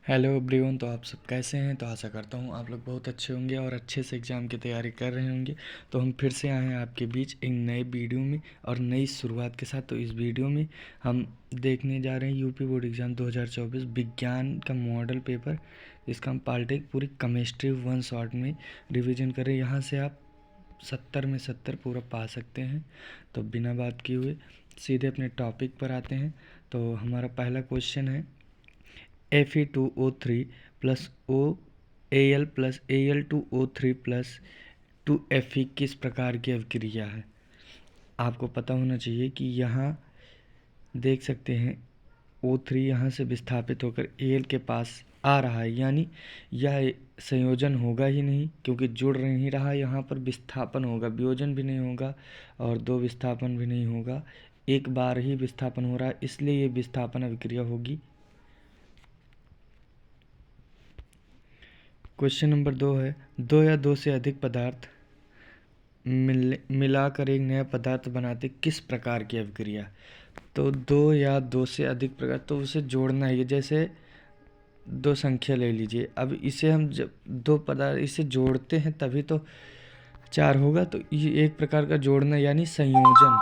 Hello everyone. तो आप सब कैसे हैं? तो आशा करता हूँ आप लोग बहुत अच्छे होंगे और अच्छे से एग्ज़ाम की तैयारी कर रहे होंगे। तो हम फिर से आए हैं आपके बीच एक नए वीडियो में और नई शुरुआत के साथ। तो इस वीडियो में हम देखने जा रहे हैं यूपी बोर्ड एग्ज़ाम 2024 विज्ञान का मॉडल पेपर, जिसका हम पार्ट एक पूरी केमिस्ट्री वन शॉट में रिविज़न करें। यहाँ से आप 70 में 70 पूरा पा सकते हैं। तो बिना बात किए हुए सीधे अपने टॉपिक पर आते हैं। तो हमारा पहला क्वेश्चन है Fe2O3 plus OAl plus Al2O3 plus 2Fe किस प्रकार की अभिक्रिया है? आपको पता होना चाहिए कि यहाँ देख सकते हैं O3 यहाँ से विस्थापित होकर Al के पास आ रहा है, यानी यह संयोजन होगा ही नहीं क्योंकि जुड़ नहीं रहा। यहाँ पर विस्थापन होगा, वियोजन भी नहीं होगा और दो विस्थापन भी नहीं होगा। एक बार ही विस्थापन हो रहा है, इसलिए ये विस्थापन अभिक्रिया होगी। क्वेश्चन नंबर 2 है, दो या दो से अधिक पदार्थ मिलाकर एक नया पदार्थ बनाते किस प्रकार की अभिक्रिया? तो दो या दो से अधिक प्रकार, तो उसे जोड़ना है। जैसे दो संख्या ले लीजिए, अब इसे हम जब दो पदार्थ इसे जोड़ते हैं तभी तो चार होगा। तो ये एक प्रकार का जोड़ना यानी संयोजन।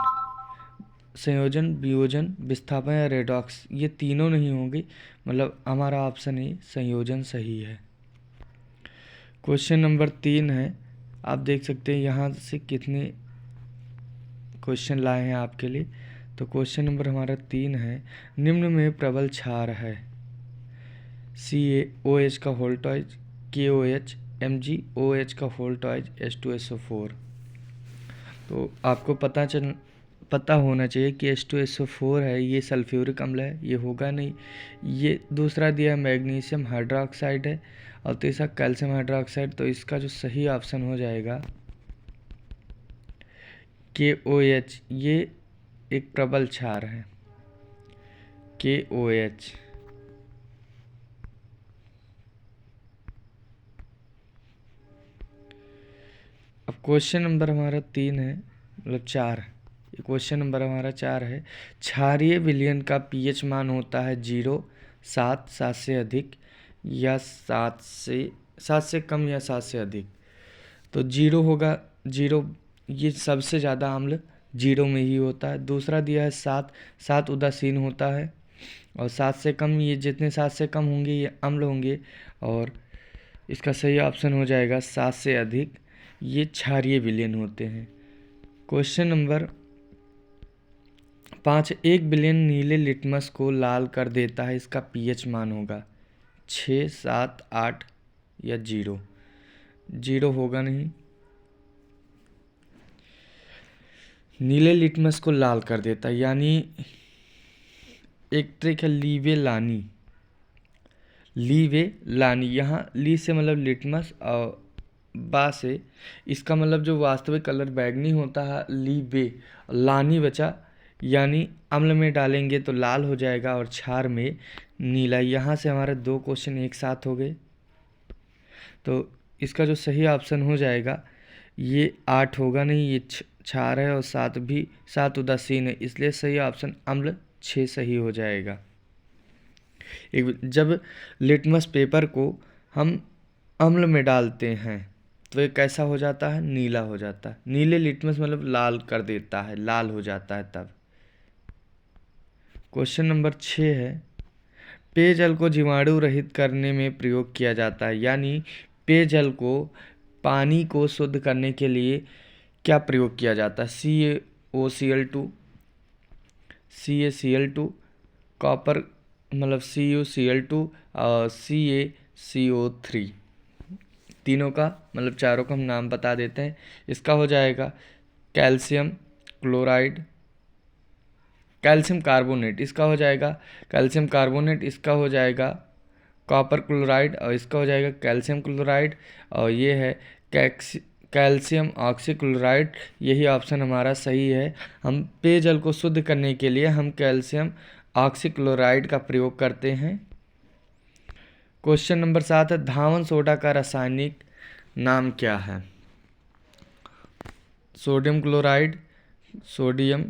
संयोजन, वियोजन, विस्थापन या रेडॉक्स, ये तीनों नहीं होंगी। मतलब हमारा ऑप्शन ए संयोजन सही है। क्वेश्चन नंबर 3 है, आप देख सकते हैं यहाँ से कितने क्वेश्चन लाए हैं आपके लिए। तो क्वेश्चन नंबर हमारा 3 है, निम्न में प्रबल क्षार है CaOH का वोल्टेज KOH, MgOH का वोल्टेज H2SO4। तो आपको पता होना चाहिए कि H2SO4 है, ये सल्फ्यूरिक अम्ल है, ये होगा नहीं। ये दूसरा दिया मैग्नीशियम हाइड्रोक्साइड है और तीसरा कैल्शियम हाइड्रोक्साइड। तो इसका जो सही ऑप्शन हो जाएगा KOH, ये एक प्रबल क्षार है KOH। अब क्वेश्चन नंबर हमारा 3 है, मतलब 4। ये क्वेश्चन नंबर हमारा 4 है, क्षारीय विलयन का पीएच मान होता है 0, 7, 7 से अधिक या 7 से कम या 7 से अधिक। तो 0 होगा, 0 ये सबसे ज़्यादा अम्ल 0 में ही होता है। दूसरा दिया है 7, 7 उदासीन होता है और 7 से कम, ये जितने 7 से कम होंगे ये अम्ल होंगे। और इसका सही ऑप्शन हो जाएगा 7 से अधिक, ये क्षारीय विलयन होते हैं। क्वेश्चन नंबर 5, 1 बिलियन नीले लिटमस को लाल कर देता है, इसका पीएच मान होगा 6, 7, 8 या 0। 0 होगा नहीं। नीले लिटमस को लाल कर देता है यानी एक ट्रिक है लीवे लानी। यहाँ ली से मतलब लिटमस और बा से इसका मतलब जो वास्तविक कलर बैगनी होता है, लीवे लानी बचा, यानी अम्ल में डालेंगे तो लाल हो जाएगा और क्षार में नीला। यहाँ से हमारे दो क्वेश्चन एक साथ हो गए। तो इसका जो सही ऑप्शन हो जाएगा ये 8 होगा नहीं, ये क्षार है और 7 भी, 7 उदासीन है, इसलिए सही ऑप्शन अम्ल 6 सही हो जाएगा। जब लिटमस पेपर को हम अम्ल में डालते हैं तो ये कैसा हो जाता है? नीला हो जाता है। नीले लिटमस मतलब लाल कर देता है, लाल हो जाता है तब। क्वेश्चन नंबर 6 है, पेयजल को जीवाणु रहित करने में प्रयोग किया जाता है, यानी पेयजल को, पानी को शुद्ध करने के लिए क्या प्रयोग किया जाता है? CaOCl2, CaCl2, कॉपर मतलब CuCl2 और CaCO3। तीनों का मतलब चारों का हम नाम बता देते हैं। इसका हो जाएगा कैल्शियम क्लोराइड, कैल्शियम कार्बोनेट, इसका हो जाएगा कैल्शियम कार्बोनेट, इसका हो जाएगा कॉपर क्लोराइड और इसका हो जाएगा कैल्शियम क्लोराइड। और ये है कैल्शियम ऑक्सीक्लोराइड। यही ऑप्शन हमारा सही है। हम पेयजल को शुद्ध करने के लिए हम कैल्शियम ऑक्सीक्लोराइड का प्रयोग करते हैं। क्वेश्चन नंबर 7 है, धावन सोडा का रासायनिक नाम क्या है? Sodium chloride, sodium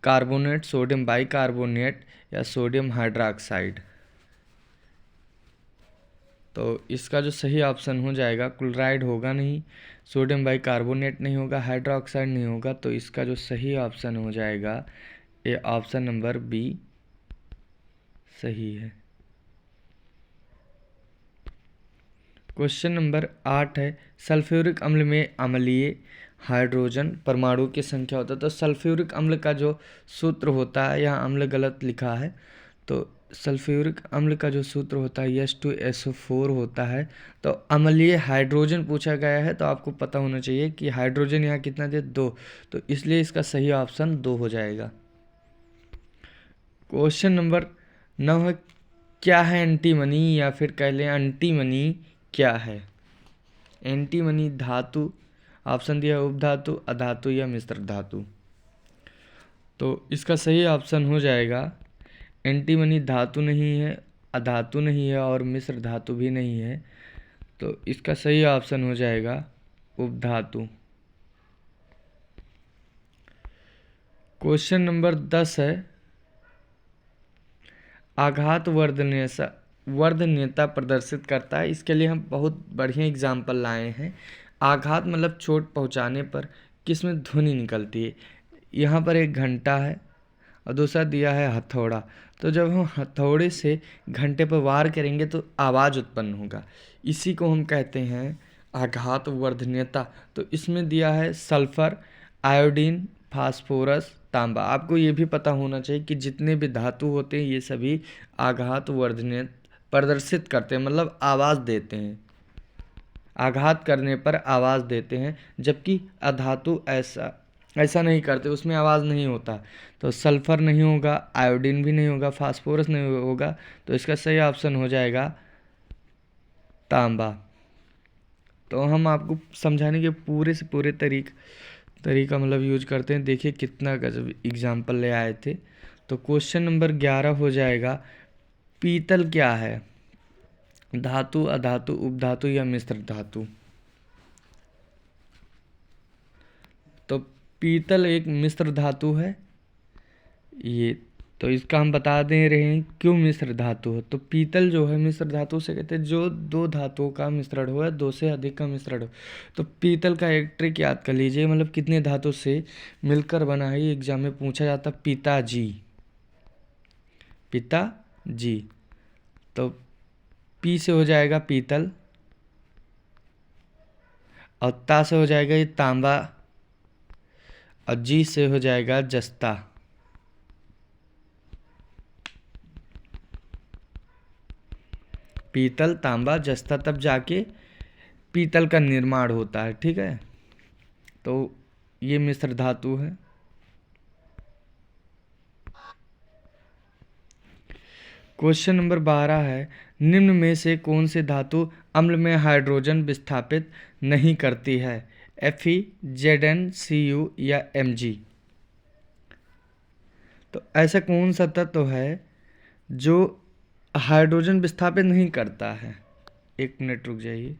carbonate, sodium bicarbonate या सोडियम हाइड्रोक्साइड। तो इसका जो सही ऑप्शन हो जाएगा, क्लोराइड होगा नहीं, सोडियम बाइकार्बोनेट नहीं होगा, हाइड्रोक्साइड नहीं होगा, तो इसका जो सही ऑप्शन हो जाएगा ये ऑप्शन नंबर बी सही है। क्वेश्चन नंबर 8 है, सल्फ्यूरिक अम्ल में अम्लीय हाइड्रोजन परमाणु की संख्या होता है। तो सल्फ्यूरिक अम्ल का जो सूत्र होता है, यहाँ अम्ल गलत लिखा है, तो सल्फ्यूरिक अम्ल का जो सूत्र होता है H2SO4 होता है। तो अम्लीय हाइड्रोजन पूछा गया है, तो आपको पता होना चाहिए कि हाइड्रोजन यहाँ कितना दे, 2, तो इसलिए इसका सही ऑप्शन 2 हो जाएगा। क्वेश्चन नंबर 9 है, क्या है एंटीमनी, या फिर कह लें एंटीमनी क्या है। एंटीमनी धातु, ऑप्शन दिया है उपधातु, अधातु या मिश्र धातु। तो इसका सही ऑप्शन हो जाएगा एंटीमनी धातु नहीं है, अधातु नहीं है और मिश्र धातु भी नहीं है, तो इसका सही ऑप्शन हो जाएगा उपधातु। क्वेश्चन नंबर 10 है, आघात वर्धनीयता प्रदर्शित करता है। इसके लिए हम बहुत बढ़िया एग्जाम्पल लाए हैं। आघात मतलब चोट पहुंचाने पर किसमें ध्वनि निकलती है। यहाँ पर एक घंटा है और दूसरा दिया है हथौड़ा। तो जब हम हथौड़े से घंटे पर वार करेंगे तो आवाज़ उत्पन्न होगा, इसी को हम कहते हैं आघात वर्धनीयता। तो इसमें दिया है सल्फर, आयोडीन, फास्फोरस, तांबा। आपको ये भी पता होना चाहिए कि जितने भी धातु होते हैं ये सभी आघात वर्धनीय प्रदर्शित करते हैं, मतलब आवाज़ देते हैं, आघात करने पर आवाज़ देते हैं, जबकि अधातु ऐसा नहीं करते, उसमें आवाज़ नहीं होता। तो सल्फर नहीं होगा, आयोडीन भी नहीं होगा, फास्फोरस नहीं होगा, तो इसका सही ऑप्शन हो जाएगा तांबा। तो हम आपको समझाने के पूरे से पूरे तरीका मतलब यूज करते हैं। देखिए कितना गजब एग्जाम्पल ले आए थे। तो क्वेश्चन नंबर 11 हो जाएगा, पीतल क्या है, धातु, अधातु, उपधातु या मिश्र धातु। तो पीतल एक मिश्र धातु है ये, तो इसका हम बता दे रहे हैं क्यों मिश्र धातु है। तो पीतल जो है मिश्र धातु से कहते हैं जो दो धातुओं का मिश्रण हो या दो से अधिक का मिश्रण हो। तो पीतल का एक ट्रिक याद कर लीजिए, मतलब कितने धातु से मिलकर बना है, ये एग्जाम में पूछा जाता। पिताजी, पिताजी, तो पी से हो जाएगा पीतल और ता से हो जाएगा ये तांबा और जी से हो जाएगा जस्ता। पीतल, तांबा, जस्ता, तब जाके पीतल का निर्माण होता है। ठीक है, तो ये मिश्र धातु है। क्वेश्चन नंबर 12 है, निम्न में से कौन से धातु अम्ल में हाइड्रोजन विस्थापित नहीं करती है, Fe, Zn, Cu या Mg। तो ऐसा कौन सा तत्व है जो हाइड्रोजन विस्थापित नहीं करता है। एक मिनट रुक जाइए।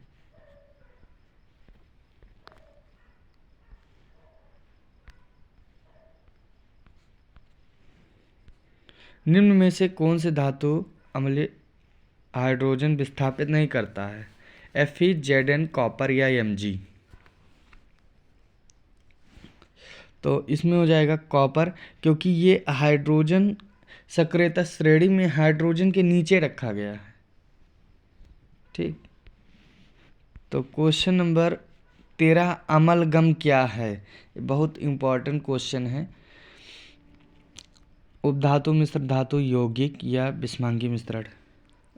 निम्न में से कौन से धातु अम्ल हाइड्रोजन विस्थापित नहीं करता है, Fe, Zn, कॉपर या Mg। तो इसमें हो जाएगा कॉपर, क्योंकि ये हाइड्रोजन सक्रियता श्रेणी में हाइड्रोजन के नीचे रखा गया है। ठीक, तो क्वेश्चन नंबर 13, अमलगम क्या है, बहुत इंपॉर्टेंट क्वेश्चन है। उपधातु, मिश्र धातु, यौगिक या विषमांगी मिश्रण।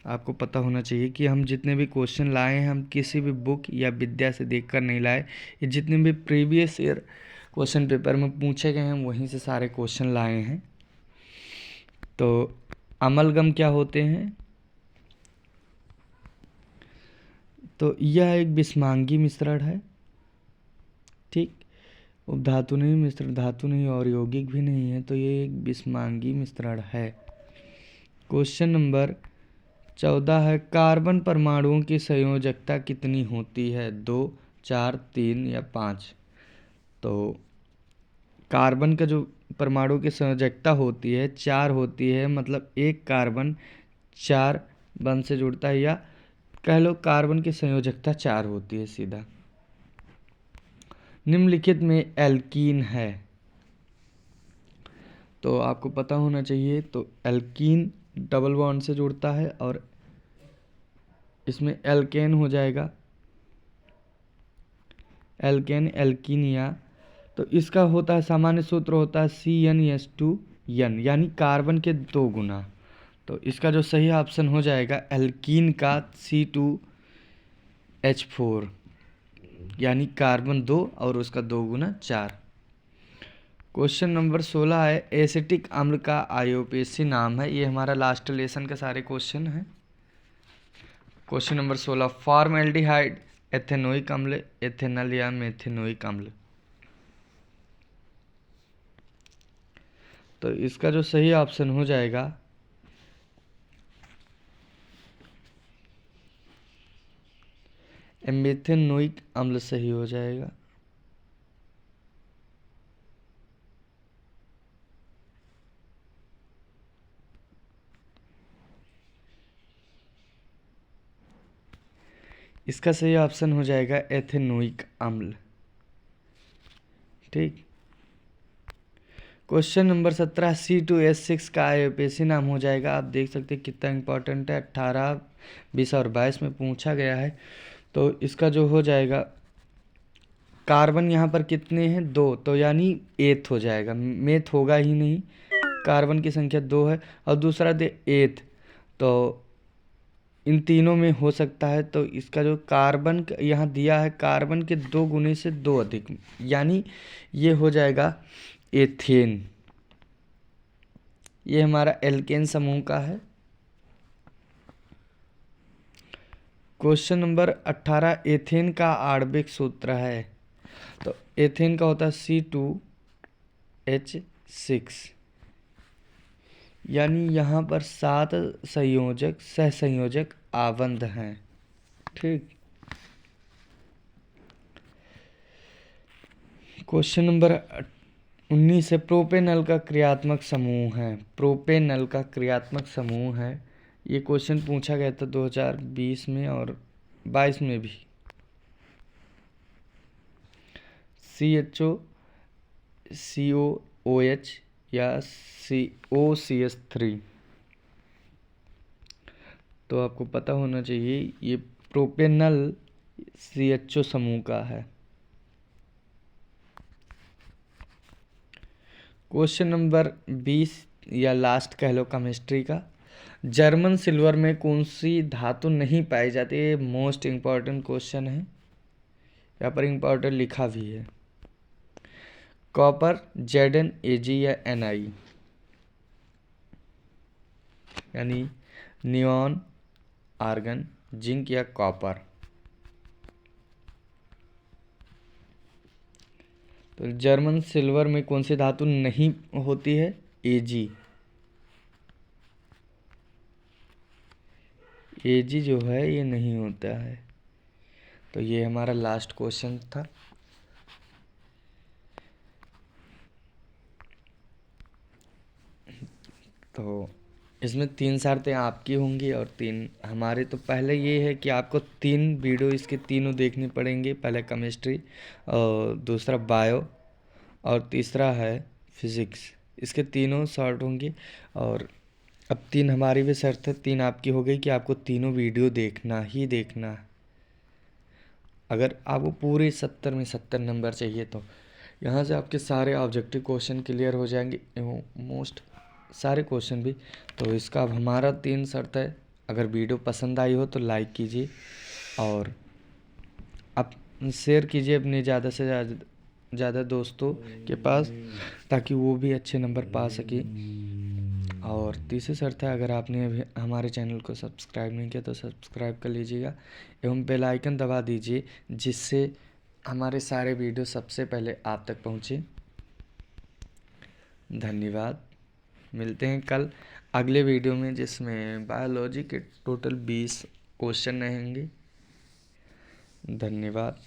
आपको पता होना चाहिए कि हम जितने भी क्वेश्चन लाए हैं हम किसी भी बुक या विद्या से देखकर नहीं लाए। ये जितने भी प्रीवियस ईयर क्वेश्चन पेपर में पूछे गए हैं वहीं से सारे क्वेश्चन लाए हैं। तो अमलगम क्या होते हैं, तो यह एक विषमांगी मिश्रण है। ठीक, उपधातु नहीं, मिश्र धातु नहीं और यौगिक भी नहीं है, तो ये एक विषमांगी मिश्रण है। क्वेश्चन नंबर 14 है, कार्बन परमाणुओं की संयोजकता कितनी होती है, 2, 4, 3 या 5। तो कार्बन का जो परमाणु की संयोजकता होती है 4 होती है, मतलब एक कार्बन 4 बंध से जुड़ता है, या कह लो कार्बन की संयोजकता 4 होती है सीधा। निम्नलिखित में एल्कीन है, तो आपको पता होना चाहिए। तो एल्कीन डबल बॉन्ड से जुड़ता है और इसमें एल्केन हो जाएगा, एल्केन एल्कीनिया। तो इसका होता है सामान्य सूत्र होता है CnH2n, यानी कार्बन के 2 गुना। तो इसका जो सही ऑप्शन हो जाएगा एल्कीन का C2H4, यानी कार्बन 2 और उसका 2 गुना 4। क्वेश्चन नंबर 16 है, एसिटिक अम्ल का IUPAC नाम है। ये हमारा लास्ट लेसन का सारे क्वेश्चन है। क्वेश्चन नंबर 16, फॉर्मल्डिहाइड एथेनोइक अम्ल, एथेनॉल या मेथेनोइक अम्ल। तो इसका जो सही ऑप्शन हो जाएगा मेथेनोइक अम्ल सही हो जाएगा। इसका सही ऑप्शन हो जाएगा एथेनोइक अम्ल। ठीक। क्वेश्चन नंबर 17, C2H6 का IUPAC नाम हो जाएगा। आप देख सकते हैं कितना इंपॉर्टेंट है, 18, 20 और 22 में पूछा गया है। तो इसका जो हो जाएगा, कार्बन यहाँ पर कितने हैं 2, तो यानी एथ हो जाएगा, मेथ होगा ही नहीं, कार्बन की संख्या 2 है और दूसरा दे एथ, तो इन तीनों में हो सकता है। तो इसका जो कार्बन यहाँ दिया है, कार्बन के 2 गुने से 2 अधिक, यानी ये हो जाएगा एथेन। ये हमारा एल्केन समूह का है। क्वेश्चन नंबर 18, एथेन का आणविक सूत्र है। तो एथेन का होता है C2H6, यानी यहाँ पर 7 संयोजक सहसंयोजक आबंध हैं। ठीक। क्वेश्चन नंबर 19 है, प्रोपेनल का क्रियात्मक समूह है। प्रोपेनल का क्रियात्मक समूह है, ये क्वेश्चन पूछा गया था 2020 में और 22 में भी। CHO COOH या COCH3, तो आपको पता होना चाहिए ये प्रोपेनल CHO समूह का है। क्वेश्चन नंबर 20 या लास्ट कह लो केमिस्ट्री का, जर्मन सिल्वर में कौन सी धातु नहीं पाई जाती है। मोस्ट इम्पॉर्टेंट क्वेश्चन है, यहाँ पर इम्पॉर्टेंट लिखा भी है। कॉपर, Zn, Ag या Ni, यानी नियॉन, आर्गन, जिंक या कॉपर। तो जर्मन सिल्वर में कौन सी धातु नहीं होती है, Ag। Ag जो है ये नहीं होता है। तो ये हमारा लास्ट क्वेश्चन था। तो इसमें 3 शर्तें आपकी होंगी और 3 हमारे। तो पहले ये है कि आपको 3 वीडियो इसके तीनों देखनी पड़ेंगे, पहले केमिस्ट्री और दूसरा बायो और तीसरा है फिज़िक्स। इसके तीनों शॉर्ट होंगे। और अब 3 हमारी भी शर्त है, 3 आपकी हो गई कि आपको तीनों वीडियो देखना ही देखना है। अगर आपको पूरे 70 में 70 नंबर चाहिए तो यहाँ से आपके सारे ऑब्जेक्टिव क्वेश्चन क्लियर हो जाएंगे, मोस्ट सारे क्वेश्चन भी। तो इसका अब हमारा 3 शर्त है, अगर वीडियो पसंद आई हो तो लाइक कीजिए और आप शेयर कीजिए अपने ज़्यादा से ज़्यादा दोस्तों के पास, ताकि वो भी अच्छे नंबर पा सके। और तीसरी शर्त है, अगर आपने अभी हमारे चैनल को सब्सक्राइब नहीं किया तो सब्सक्राइब कर लीजिएगा एवं बेल आइकन दबा दीजिए, जिससे हमारे सारे वीडियो सबसे पहले आप तक पहुँचे। धन्यवाद। मिलते हैं कल अगले वीडियो में, जिसमें बायोलॉजी के टोटल 20 क्वेश्चन रहेंगे। धन्यवाद।